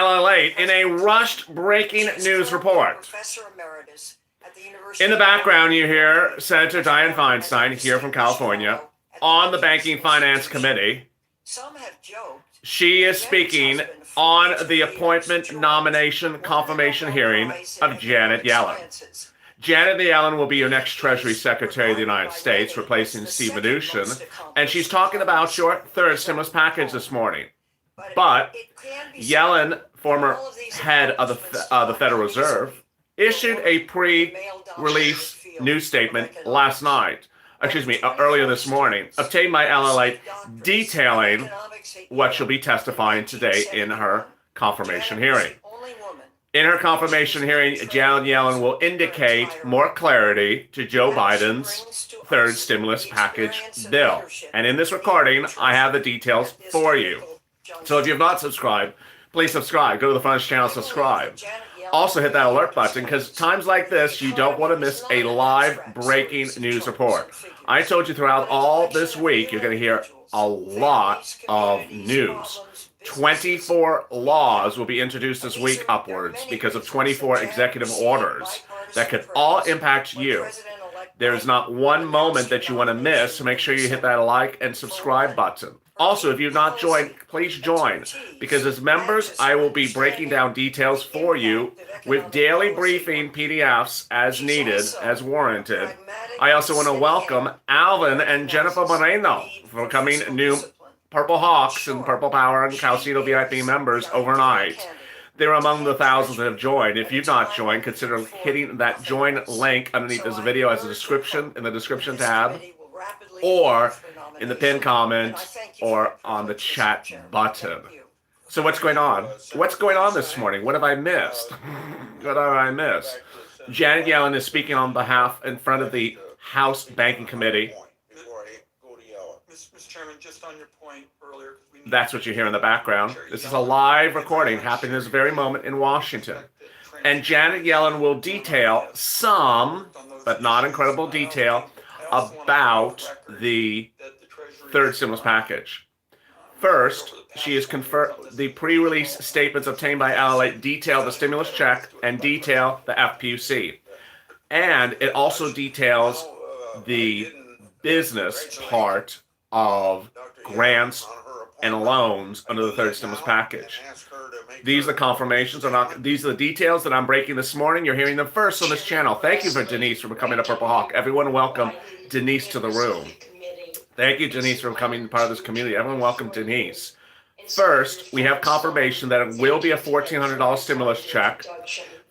LALATE in a rushed breaking news report. In the background, you hear Senator Dianne Feinstein here from California on the Banking Finance Committee. She is speaking on the appointment nomination confirmation hearing of Janet Yellen. Janet Yellen will be your next Treasury Secretary of the United States, replacing Steve Mnuchin, and she's talking about your third stimulus package this morning. But Yellen, former head of the Federal Reserve, issued a pre-release news statement earlier this morning, obtained by LALATE, detailing what she'll be testifying today in her confirmation hearing. In her confirmation hearing, Janet Yellen will indicate more clarity to Joe Biden's third stimulus package bill. And in this recording, I have the details for you. So if you have not subscribed, please subscribe. Go to the front of this channel, subscribe. Also hit that alert button, because times like this, you don't want to miss a live breaking news report. I told you throughout all this week, you're going to hear a lot of news. 24 laws will be introduced this week upwards because of 24 executive orders that could all impact you. There's not one moment that you want to miss, so make sure you hit that like and subscribe button. Also, if you've not joined, please join, because as members, I will be breaking down details for you with daily briefing PDFs as needed, as warranted. I also want to welcome Alvin and Jennifer Moreno for becoming new Purple Hawks and Purple Power and Calcito VIP members overnight. They're among the thousands that have joined. If you've not joined, consider hitting that join link underneath this video as a description, in the description tab, or in the pinned comment, or on the chat button. So what's going on? What's going on this morning? What have I missed? What have I missed? Janet Yellen is speaking on behalf in front of the House Banking Committee. Mr. Chairman, just on your point earlier. That's what you hear in the background. This is a live recording happening this very moment in Washington. And Janet Yellen will detail some, but not incredible detail, about the third stimulus package. First, she has confirmed the pre-release statements obtained by LALATE detail the stimulus check and detail the FPUC. And it also details the business part of grants and loans under the third stimulus package. These are the confirmations, these are the details that I'm breaking this morning. You're hearing them first on this channel. Thank you for Denise for becoming a Purple Hawk. Everyone welcome Denise to the room. Thank you, Denise, for becoming part of this community. Everyone welcome Denise. First, we have confirmation that it will be a $1,400 stimulus check.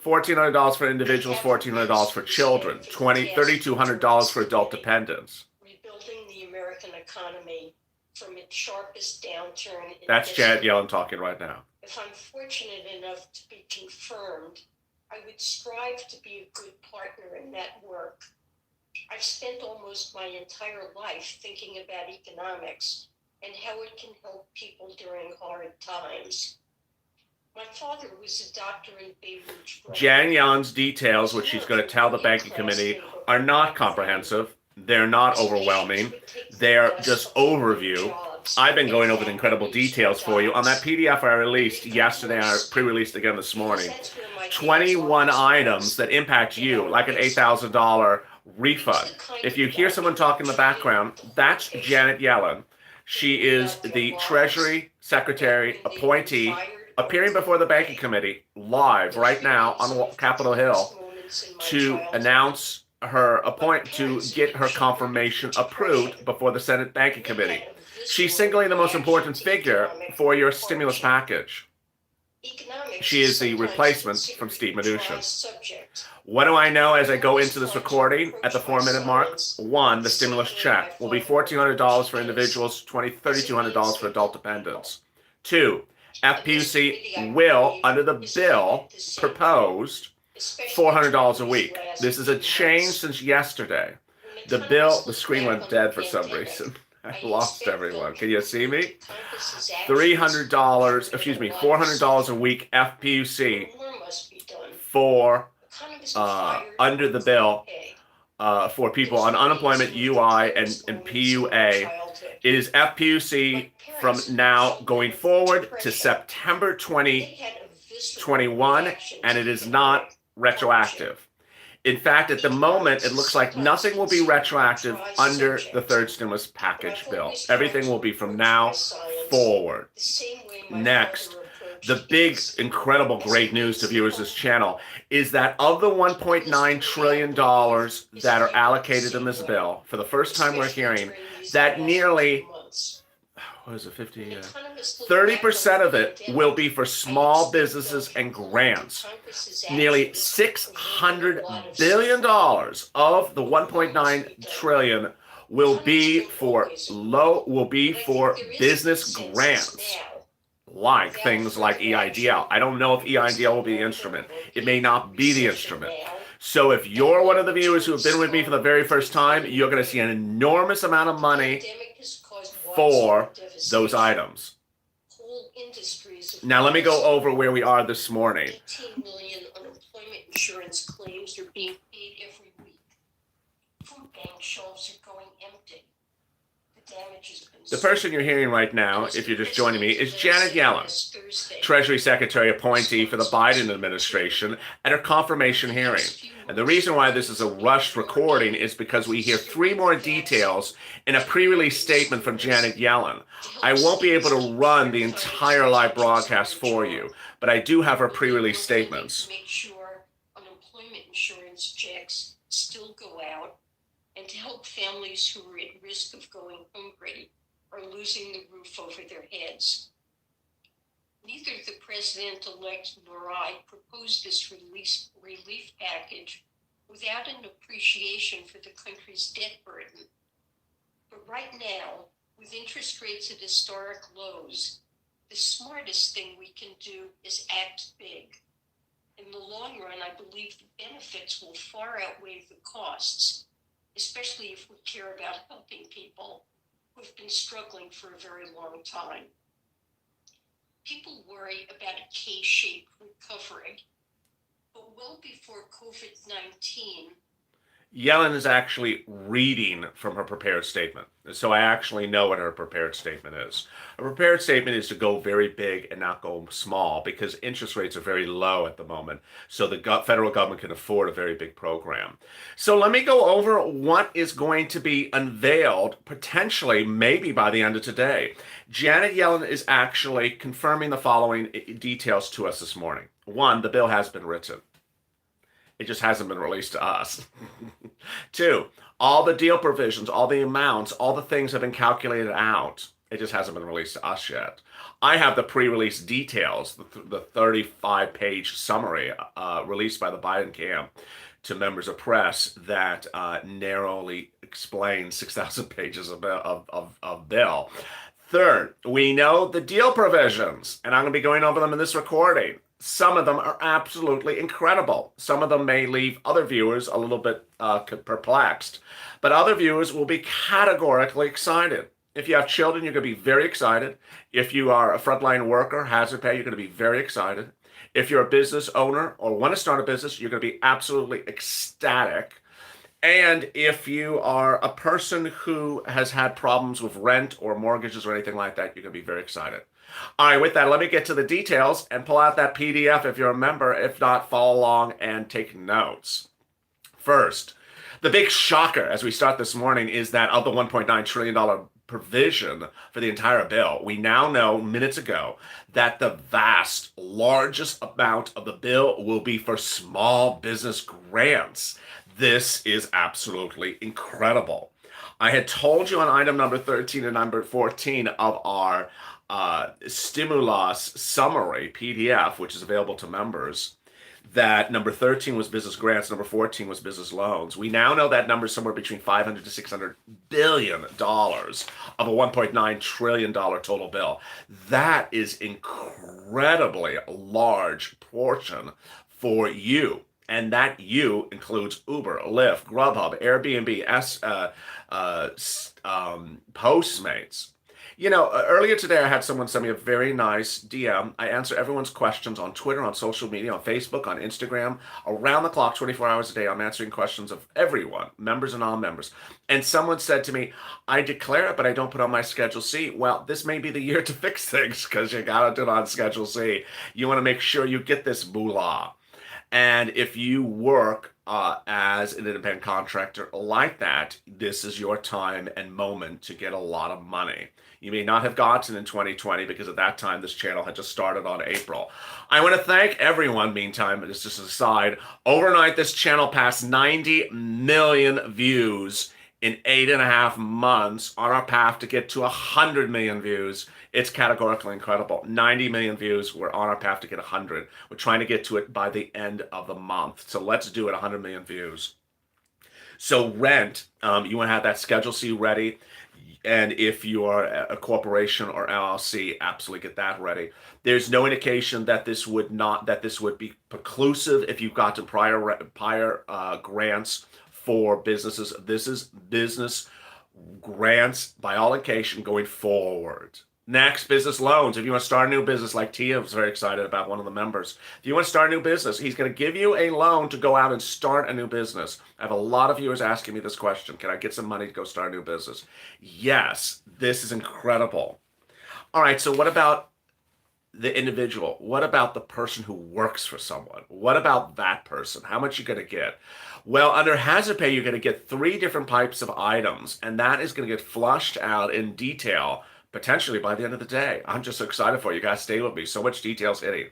$1,400 for individuals, $1,400 for children, $3,200 for adult dependents. Rebuilding the American economy from its sharpest downturn. That's Janet Yellen talking right now. If I'm fortunate enough to be confirmed, I would strive to be a good partner in that work. I've spent almost my entire life thinking about economics and how it can help people during hard times. My father was a doctor in Beirut. Janet Yellen's details, which she's going to tell the Banking Committee, are not comprehensive. They're not overwhelming. They're just overview. I've been going over the incredible details for you on that PDF I released yesterday. I pre-released again this morning. 21 items that impact you, like an $8,000 refund. If you hear someone talk in the background, that's Janet Yellen. She is the Treasury Secretary appointee, appearing before the Banking Committee live right now on Capitol Hill to announce her to get her confirmation approved before the Senate Banking Committee. She's singling the most important figure for your stimulus package. She is the replacement from Steve Mnuchin. What do I know as I go into this recording at the 4-minute mark? One, the stimulus check will be $1,400 for individuals, $3,200 for adult dependents. Two, FPUC will, under the bill proposed, $400 a week. This is a change since yesterday. The screen went dead for some reason. I lost everyone. Can you see me? $400 a week FPUC for under the bill for people on unemployment, UI, and PUA. It is FPUC from now going forward to September 20, 2021, and it is not retroactive. In fact, at the moment, it looks like nothing will be retroactive under the third stimulus package bill. Everything will be from now forward. Next, the big, incredible, great news to viewers of this channel is that of the $1.9 trillion that are allocated in this bill, for the first time we're hearing that nearly, what is it, 30% of it will be for small businesses and grants. Nearly $600 billion of the $1.9 trillion will be for business grants, like things like EIDL. I don't know if EIDL will be the instrument. It may not be the instrument. So if you're one of the viewers who have been with me for the very first time, you're going to see an enormous amount of money for those items. Now let me go over where we are this morning. 18 million unemployment insurance claims are being paid every week. Food bank shelves are going empty. The damage has been The person you're hearing right now, if you're just joining me, is Janet Yellen, Treasury Secretary appointee for the Biden administration, at her confirmation hearing. And the reason why this is a rushed recording is because we hear 3 more details in a pre-release statement from Janet Yellen. I won't be able to run the entire live broadcast for you, but I do have her pre-release statements. Make sure unemployment insurance checks still go out, and to help families who are at risk of going hungry or losing the roof over their heads. Neither the president-elect nor I proposed this relief package without an appreciation for the country's debt burden. But right now, with interest rates at historic lows, the smartest thing we can do is act big. In the long run, I believe the benefits will far outweigh the costs, especially if we care about helping people who've been struggling for a very long time. People worry about a K-shaped recovery, but well before COVID-19, Yellen is actually reading from her prepared statement. So I actually know what her prepared statement is. A prepared statement is to go very big and not go small because interest rates are very low at the moment. So the federal government can afford a very big program. So let me go over what is going to be unveiled potentially maybe by the end of today. Janet Yellen is actually confirming the following details to us this morning. 1, the bill has been written. It just hasn't been released to us. 2, all the deal provisions, all the amounts, all the things have been calculated out. It just hasn't been released to us yet. I have the pre-release details, the 35-page summary released by the Biden camp to members of press that narrowly explains 6,000 pages of bill. Third, we know the deal provisions, and I'm going to be going over them in this recording. Some of them are absolutely incredible. Some of them may leave other viewers a little bit perplexed, but other viewers will be categorically excited. If you have children, you're going to be very excited. If you are a frontline worker, hazard pay, you're going to be very excited. If you're a business owner or want to start a business, you're going to be absolutely ecstatic. And if you are a person who has had problems with rent or mortgages or anything like that, you're going to be very excited. All right, with that, let me get to the details and pull out that PDF if you're a member. If not, follow along and take notes. First, the big shocker as we start this morning is that of the $1.9 trillion provision for the entire bill, we now know minutes ago that the vast, largest amount of the bill will be for small business grants. This is absolutely incredible. I had told you on item number 13 and number 14 of our stimulus summary PDF, which is available to members, that number 13 was business grants, number 14 was business loans. We now know that number is somewhere between $500 to $600 billion of a $1.9 trillion total bill. That is incredibly large portion for you. And that you includes Uber, Lyft, Grubhub, Airbnb, Postmates. Earlier today I had someone send me a very nice DM. I answer everyone's questions on Twitter, on social media, on Facebook, on Instagram. Around the clock, 24 hours a day, I'm answering questions of everyone, members and non-members. And someone said to me, I declare it, but I don't put on my Schedule C. Well, this may be the year to fix things because you got to do it on Schedule C. You want to make sure you get this moolah. And if you work as an independent contractor like that, this is your time and moment to get a lot of money. You may not have gotten in 2020 because at that time this channel had just started on April. I want to thank everyone, meantime, just as an aside, overnight this channel passed 90 million views in 8.5 months on our path to get to 100 million views. It's categorically incredible. 90 million views. We're on our path to get 100. We're trying to get to it by the end of the month. So let's do it, 100 million views. So rent, you want to have that Schedule C ready. And if you are a corporation or LLC, absolutely get that ready. There's no indication that this would be preclusive if you've gotten prior grants for businesses. This is business grants by all occasion going forward. Next, business loans. If you want to start a new business, like Tia was very excited about, one of the members. If you want to start a new business, he's going to give you a loan to go out and start a new business. I have a lot of viewers asking me this question. Can I get some money to go start a new business? Yes, this is incredible. All right, so what about the individual? What about the person who works for someone? What about that person? How much are you going to get? Well, under hazard pay, you're going to get 3 different types of items, and that is going to get flushed out in detail potentially by the end of the day. I'm just so excited for you. You guys. Stay with me. So much details hitting.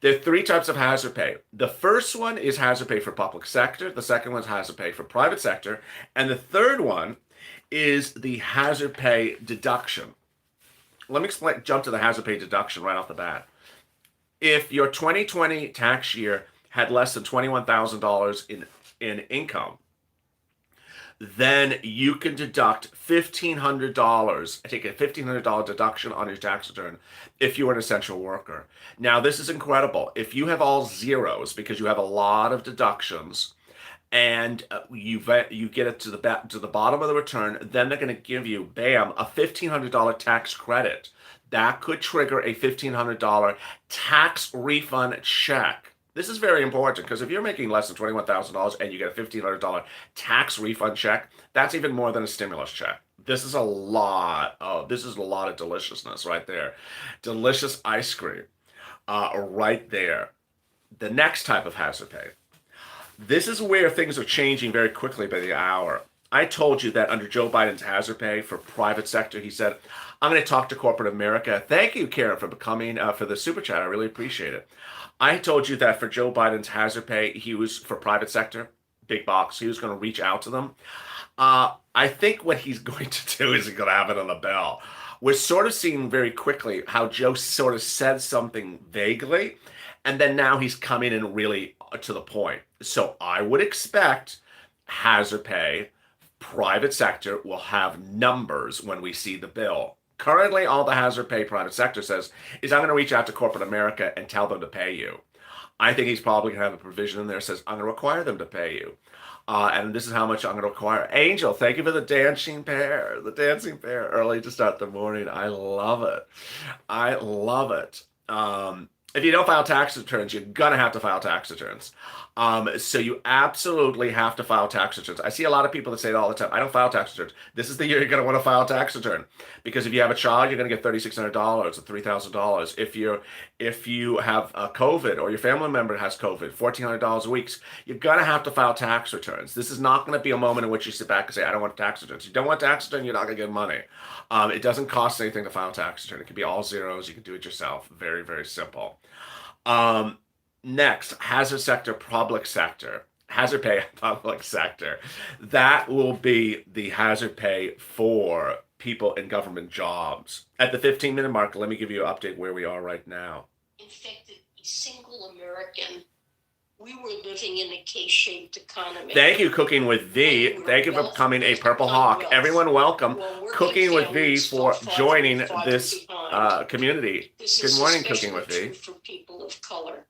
There are 3 types of hazard pay. The first one is hazard pay for public sector. The second one is hazard pay for private sector. And the third one is the hazard pay deduction. Let me jump to the hazard pay deduction right off the bat. If your 2020 tax year had less than $21,000 in income, then you can deduct $1,500, take a $1,500 deduction on your tax return if you're an essential worker. Now, this is incredible. If you have all zeros, because you have a lot of deductions, and you get it to the bottom of the return, then they're going to give you, bam, a $1,500 tax credit. That could trigger a $1,500 tax refund check. This is very important because if you're making less than $21,000 and you get a $1,500 tax refund check, that's even more than a stimulus check. This is a lot of deliciousness right there. Delicious ice cream right there. The next type of hazard pay. This is where things are changing very quickly by the hour. I told you that under Joe Biden's hazard pay for private sector, he said, I'm going to talk to corporate America. Thank you, Karen, for coming for the super chat. I really appreciate it. I told you that for Joe Biden's hazard pay, he was for private sector, big box. He was going to reach out to them. I think what he's going to do is he's going to have it on the bell. We're sort of seeing very quickly how Joe sort of said something vaguely, and then now he's coming in really to the point. So I would expect hazard pay, private sector will have numbers when we see the bill. Currently, all the hazard pay private sector says is I'm going to reach out to corporate America and tell them to pay you. I think he's probably going to have a provision in there that says I'm going to require them to pay you. And this is how much I'm going to require. Angel, thank you for the dancing pair. The dancing pair early to start the morning. I love it. I love it. If you don't file tax returns, you're going to have to file tax returns. So you absolutely have to file tax returns. I see a lot of people that say it all the time. I don't file tax returns. This is the year you're going to want to file a tax return. Because if you have a child, you're going to get $3,600 or $3,000. If you have COVID or your family member has COVID, $1,400 a week, you're going to have to file tax returns. This is not going to be a moment in which you sit back and say, I don't want tax returns. You don't want tax return, you're not going to get money. It doesn't cost anything to file tax return. It can be all zeros. You can do it yourself. Very, very simple. Next, hazard sector, public sector. Hazard pay, public sector. That will be the hazard pay for people in government jobs. At the 15-minute mark, let me give you an update where we are right now. Infected a single American. We were living in a K-shaped economy. Thank you, Cooking with V. Thank you for becoming a Purple Hawk. Everyone welcome Cooking with V for joining this community. Good morning, Cooking with V. For people of color.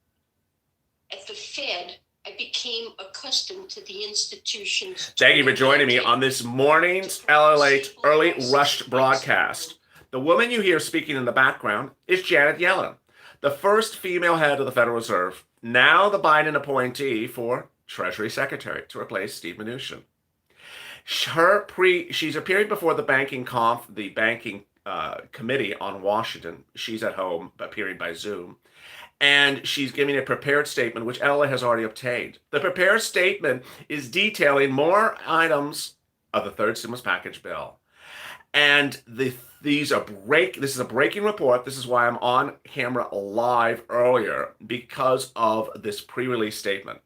At the Fed, I became accustomed to the institutions. Thank you for joining me on this morning's LALATE early rushed broadcast. The woman you hear speaking in the background is Janet Yellen, the first female head of the Federal Reserve, now the Biden appointee for Treasury Secretary to replace Steve Mnuchin. She's appearing before the banking committee on Washington. She's at home, appearing by Zoom. And she's giving a prepared statement, which LA has already obtained. The prepared statement is detailing more items of the third stimulus package bill. And this is a breaking report. This is why I'm on camera live earlier, because of this pre-release statement.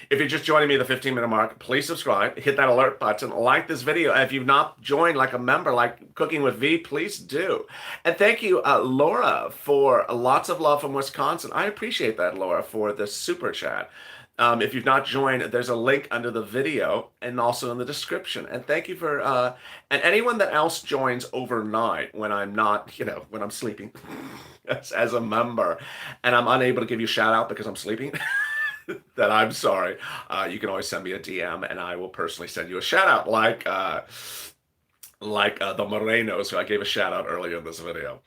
If you're just joining me at the 15-minute mark, please subscribe, hit that alert button, like this video. If you've not joined like a member, like Cooking with V, please do. And thank you, Laura, for lots of love from Wisconsin. I appreciate that, Laura, for the super chat. If you've not joined, there's a link under the video and also in the description. And thank you for, and anyone that else joins overnight when I'm not, when I'm sleeping as a member and I'm unable to give you a shout out because I'm sleeping. That I'm sorry. You can always send me a DM and I will personally send you a shout out like the Morenos, who I gave a shout out earlier in this video.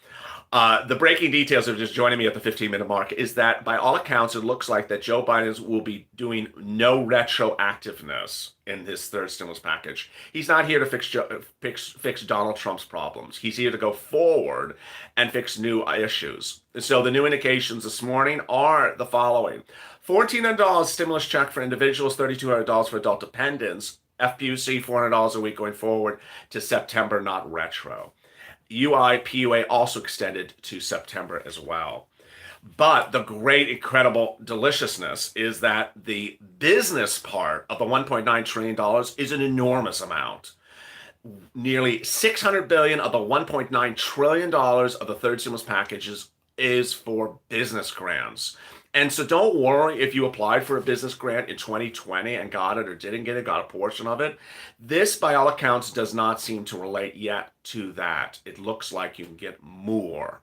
The breaking details of just joining me at the 15-minute mark is that by all accounts, it looks like that Joe Biden will be doing no retroactiveness in his third stimulus package. He's not here to fix Donald Trump's problems. He's here to go forward and fix new issues. So the new indications this morning are the following. $1,400 stimulus check for individuals, $3,200 for adult dependents, FPUC $400 a week going forward to September, not retro. EIDL also extended to September as well. But the great, incredible deliciousness is that the business part of the $1.9 trillion is an enormous amount. Nearly $600 billion of the $1.9 trillion of the third stimulus packages is for business grants. And so don't worry if you applied for a business grant in 2020 and got it or didn't get it, got a portion of it. This, by all accounts, does not seem to relate yet to that. It looks like you can get more.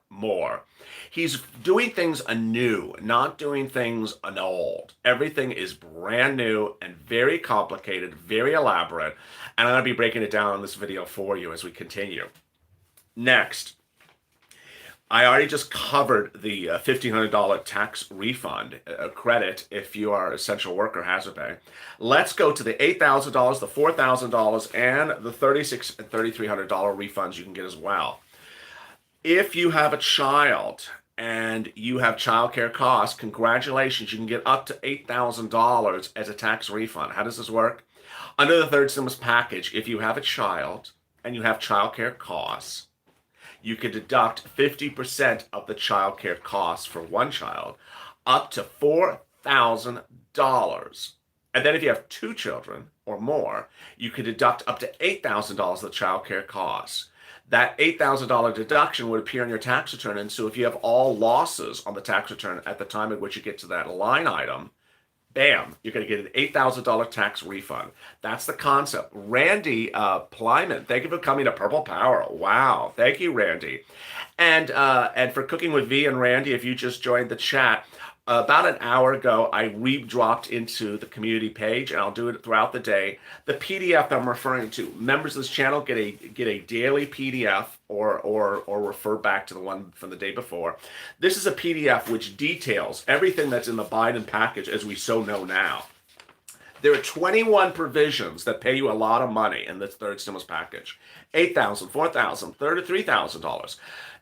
He's doing things anew, not doing things old. Everything is brand new and very complicated, very elaborate. And I'm going to be breaking it down in this video for you as we continue. Next. I already just covered the $1,500 tax refund credit if you are essential worker hazard pay. Let's go to the $8,000, the $4,000, and the $3,600 and $3,300 refunds you can get as well. If you have a child and you have childcare costs, congratulations, you can get up to $8,000 as a tax refund. How does this work? Under the third stimulus package, if you have a child and you have childcare costs, you can deduct 50% of the child care costs for one child, up to $4,000. And then if you have two children or more, you can deduct up to $8,000 of the child care costs. That $8,000 deduction would appear on your tax return. And so if you have all losses on the tax return at the time at which you get to that line item, bam, you're going to get an $8,000 tax refund. That's the concept. Randy Plyman, thank you for coming to Purple Power. Wow, thank you, Randy. And for Cooking with V and Randy, if you just joined the chat, about an hour ago, I re-dropped into the community page, and I'll do it throughout the day. The PDF I'm referring to, members of this channel get a daily PDF or refer back to the one from the day before. This is a PDF which details everything that's in the Biden package as we so know now. There are 21 provisions that pay you a lot of money in this third stimulus package. $8,000, $4,000, $33,000.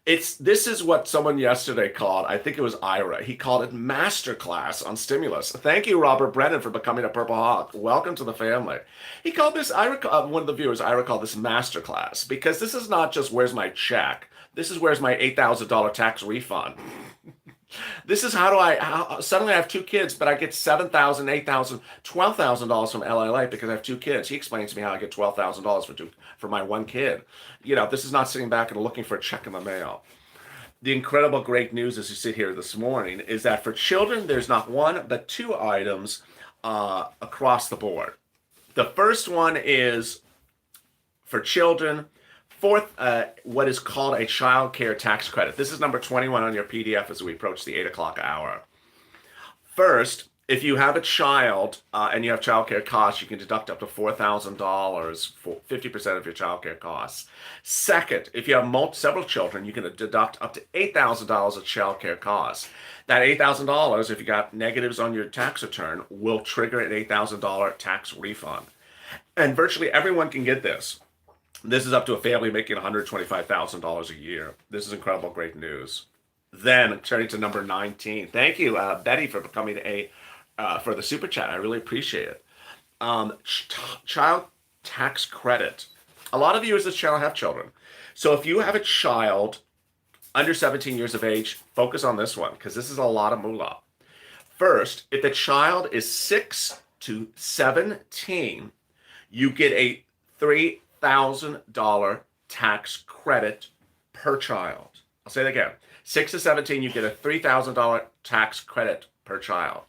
This is what someone yesterday called, I think it was Ira, he called it masterclass on stimulus. Thank you, Robert Brennan, for becoming a Purple Hawk. Welcome to the family. He called this, one of the viewers, Ira, called this masterclass, because this is not just where's my check. This is where's my $8,000 tax refund. This is how suddenly I have two kids, but I get $7,000, $8,000, $12,000 from LALATE because I have two kids. He explains to me how I get $12,000 for my one kid. This is not sitting back and looking for a check in the mail. The incredible great news as you sit here this morning is that for children, there's not one, but two items across the board. The first one is for children, what is called a child care tax credit. This is number 21 on your PDF as we approach the 8 o'clock hour. First, if you have a child and you have childcare costs, you can deduct up to $4,000 for 50% of your childcare costs. Second, if you have several children, you can deduct up to $8,000 of childcare costs. That $8,000, if you got negatives on your tax return, will trigger an $8,000 tax refund. And virtually everyone can get this. This is up to a family making $125,000 a year. This is incredible, great news. Then turning to number 19. Thank you, Betty, for becoming for the super chat. I really appreciate it. Child tax credit. A lot of you as this channel have children. So if you have a child under 17 years of age, focus on this one because this is a lot of moolah. First, if the child is 6 to 17, you get a $3,000 tax credit per child. I'll say that again. 6 to 17, you get a $3,000 tax credit per child.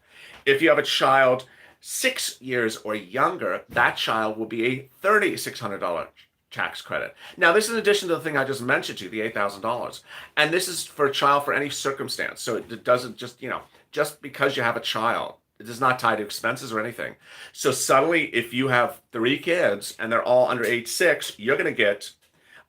If you have a child 6 years or younger, that child will be a $3,600 tax credit. Now, this is in addition to the thing I just mentioned to you, the $8,000. And this is for a child for any circumstance. So it doesn't just, just because you have a child, it is not tied to expenses or anything. So suddenly, if you have 3 kids and they're all under age 6, you're going to get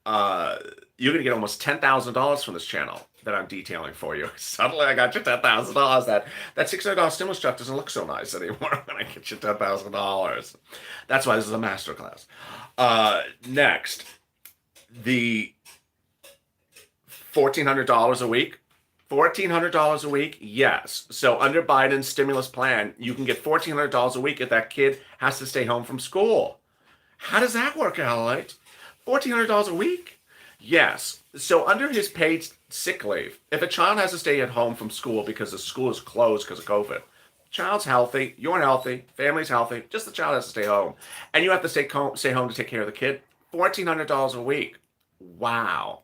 almost $10,000 from this channel that I'm detailing for you. Suddenly I got you $10,000. That $600 stimulus check doesn't look so nice anymore when I get you $10,000. That's why this is a masterclass. Next, the $1,400 a week. $1,400 a week, yes. So under Biden's stimulus plan, you can get $1,400 a week if that kid has to stay home from school. How does that work out, LALATE? $1,400 a week? Yes. So under his paid sick leave, if a child has to stay at home from school because the school is closed because of COVID, child's healthy, you're healthy, family's healthy, just the child has to stay home. And you have to stay home to take care of the kid, $1,400 a week. Wow.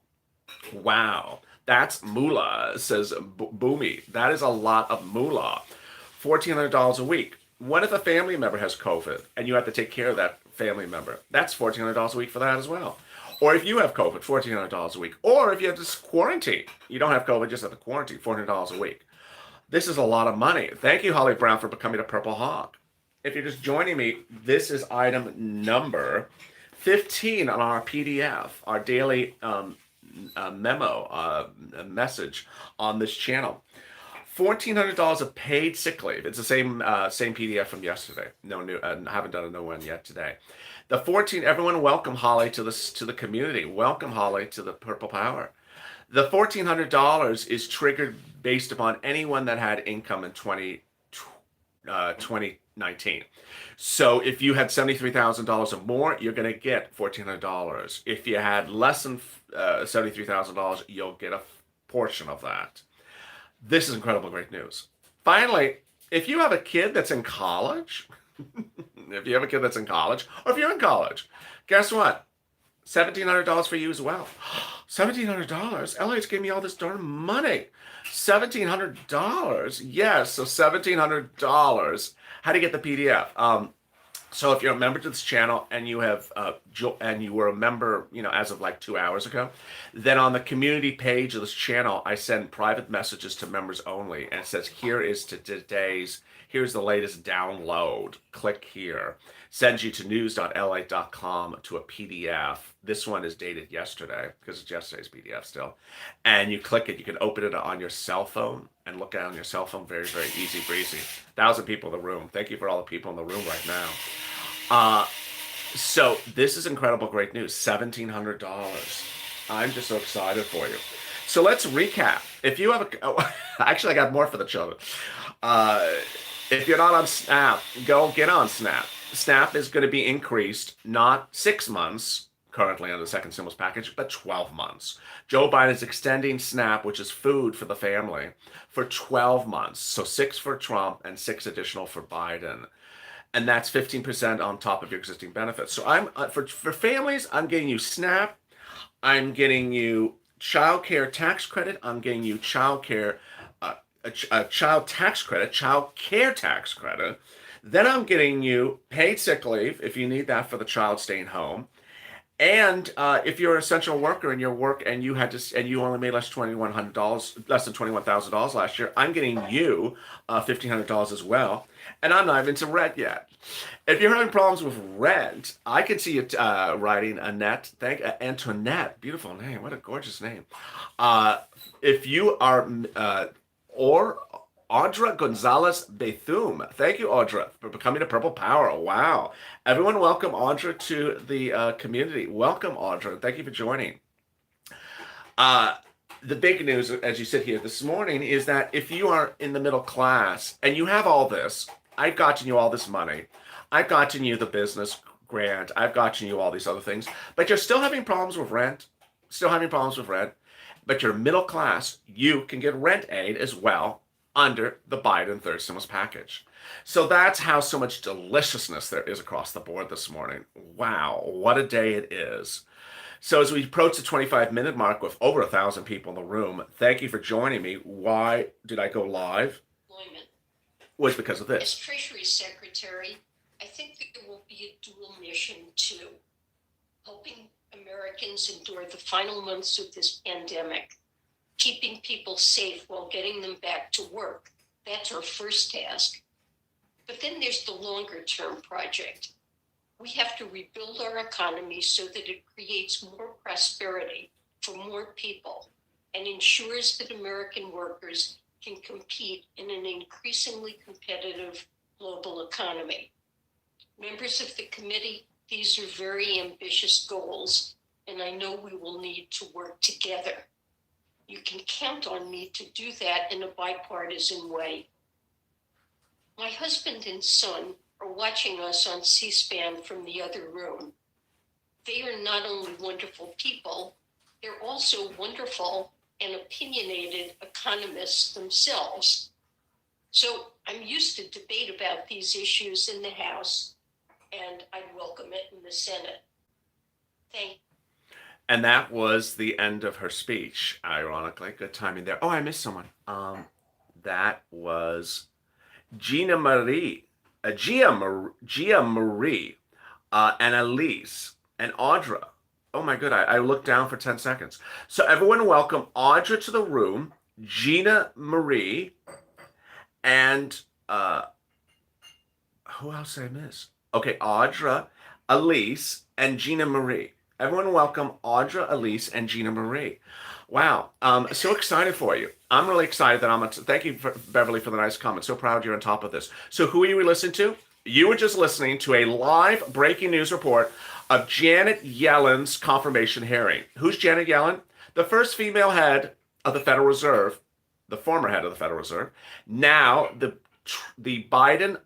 Wow. That's moolah, says Boomy. That is a lot of moolah. $1,400 a week. What if a family member has COVID and you have to take care of that family member? That's $1,400 a week for that as well. Or if you have COVID, $1,400 a week. Or if you have to quarantine, you don't have COVID, just have to quarantine, $400 a week. This is a lot of money. Thank you, Holly Brown, for becoming a Purple Hawk. If you're just joining me, this is item number 15 on our PDF, our daily message on this channel. $1,400 of paid sick leave. It's the same PDF from yesterday. No new. I haven't done a new one yet today. The 14. Everyone, welcome Holly to the community. Welcome Holly to the Purple Power. The $1,400 is triggered based upon anyone that had income in 2019. So if you had $73,000 or more, you're going to get $1,400. If you had less than $73,000, you'll get a portion of that. This is incredible, great news. Finally, if you have a kid that's in college, or if you're in college, guess what? $1,700 for you as well. $1,700? LA's gave me all this darn money. $1,700? Yes, so $1,700. How to get the PDF? So if you're a member to this channel and you have and you were a member, as of like 2 hours ago, then on the community page of this channel, I send private messages to members only, and it says here's the latest download. Click here. Sends you to news.la.com to a PDF. This one is dated yesterday because it's yesterday's PDF still. And you click it, you can open it on your cell phone and look at it on your cell phone. Very, very easy breezy. 1,000 people in the room. Thank you for all the people in the room right now. So this is incredible, great news. $1,700. I'm just so excited for you. So let's recap. If you have actually I got more for the children. If you're not on Snap, go get on Snap. Snap is going to be increased, not 6 months currently under the second stimulus package, but 12 months. Joe Biden is extending SNAP, which is food for the family, for 12 months. So 6 for Trump and 6 additional for Biden. And that's 15% on top of your existing benefits. So I'm for families, I'm getting you SNAP. I'm getting you child care tax credit. I'm getting you child care tax credit. Then I'm getting you paid sick leave if you need that for the child staying home. And if you're an essential worker in your work and you only made less than $21,000 last year, I'm getting you $1,500 as well. And I'm not even to rent yet. If you're having problems with rent, I can see you writing Annette. Antoinette, beautiful name. What a gorgeous name. Uh, if you are or Audra Gonzalez Bethune. Thank you, Audra, for becoming a Purple Power. Wow. Everyone, welcome Audra to the community. Welcome, Audra. Thank you for joining. Uh, the big news, as you sit here this morning, is that if you are in the middle class and you have all this, I've gotten you all this money, I've gotten you the business grant, I've gotten you all these other things, but you're still having problems with rent, but you're middle class, you can get rent aid as well under the Biden third stimulus package. So that's how so much deliciousness there is across the board this morning. Wow, what a day it is. So as we approach the 25-minute mark with over 1,000 people in the room, thank you for joining me. Why did I go live? Employment. Was because of this. As Treasury Secretary, I think that there will be a dual mission to helping Americans endure the final months of this pandemic, keeping people safe while getting them back to work. That's our first task. But then there's the longer term project. We have to rebuild our economy so that it creates more prosperity for more people and ensures that American workers can compete in an increasingly competitive global economy. Members of the committee, these are very ambitious goals, and I know we will need to work together. You can count on me to do that in a bipartisan way. My husband and son are watching us on C-SPAN from the other room. They are not only wonderful people, they're also wonderful and opinionated economists themselves. So I'm used to debate about these issues in the House, and I'd welcome it in the Senate. Thank you. And that was the end of her speech, ironically. Good timing there. Oh, I missed someone. That was Gia Marie, and Elise, and Audra. Oh my good, I looked down for 10 seconds. So everyone welcome Audra to the room, Gina Marie, and who else did I miss? Okay, Audra, Elise, and Gina Marie. Everyone welcome Audra, Elise, and Gina Marie. Wow, so excited for you. I'm really excited that thank you, Beverly, for the nice comment. So proud you're on top of this. So who are you listening to? You were just listening to a live breaking news report of Janet Yellen's confirmation hearing. Who's Janet Yellen? The first female head of the Federal Reserve, the former head of the Federal Reserve, now the Biden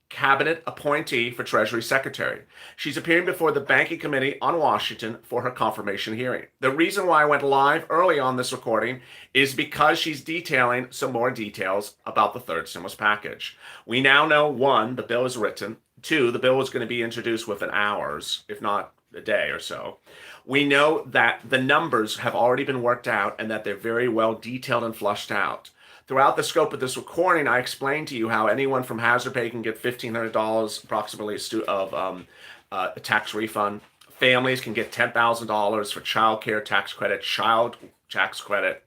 cabinet appointee for Treasury Secretary. She's appearing before the Banking Committee on Washington for her confirmation hearing. The reason why I went live early on this recording is because she's detailing some more details about the third stimulus package. We now know, one, the bill is written. Two, the bill is going to be introduced within hours, if not a day or so. We know that the numbers have already been worked out and that they're very well detailed and flushed out. Throughout the scope of this recording, I explained to you how anyone from hazard pay can get $1,500 approximately of a tax refund. Families can get $10,000 for child care tax credit, child tax credit.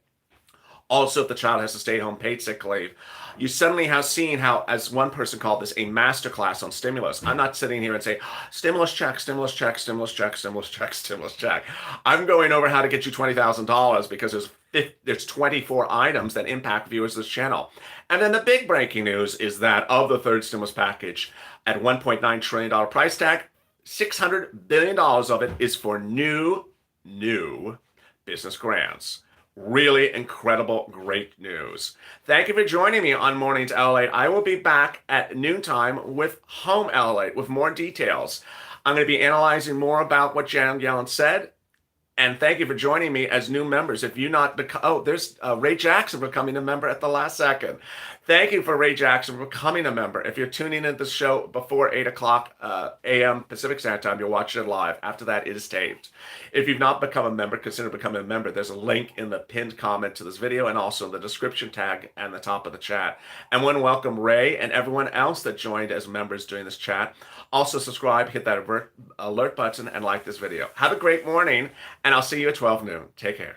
Also, if the child has to stay home, paid sick leave. You suddenly have seen how, as one person called this, a masterclass on stimulus. I'm not sitting here and saying, stimulus check, stimulus check, stimulus check, stimulus check, stimulus check. I'm going over how to get you $20,000 because there's 24 items that impact viewers of this channel. And then the big breaking news is that of the third stimulus package, at $1.9 trillion price tag, $600 billion of it is for new business grants. Really incredible, great news. Thank you for joining me on Mornings LALATE. I will be back at noontime with Home LALATE with more details. I'm going to be analyzing more about what Janet Yellen said And thank you for joining me as new members. If you not there's Ray Jackson becoming a member at the last second. Thank you for Ray Jackson for becoming a member. If you're tuning in the show before 8 o'clock a.m. Pacific Standard Time, you'll watch it live. After that, it is taped. If you've not become a member, consider becoming a member. There's a link in the pinned comment to this video and also the description tag and the top of the chat. And want to welcome Ray and everyone else that joined as members during this chat. Also subscribe, hit that alert button, and like this video. Have a great morning, and I'll see you at 12 noon. Take care.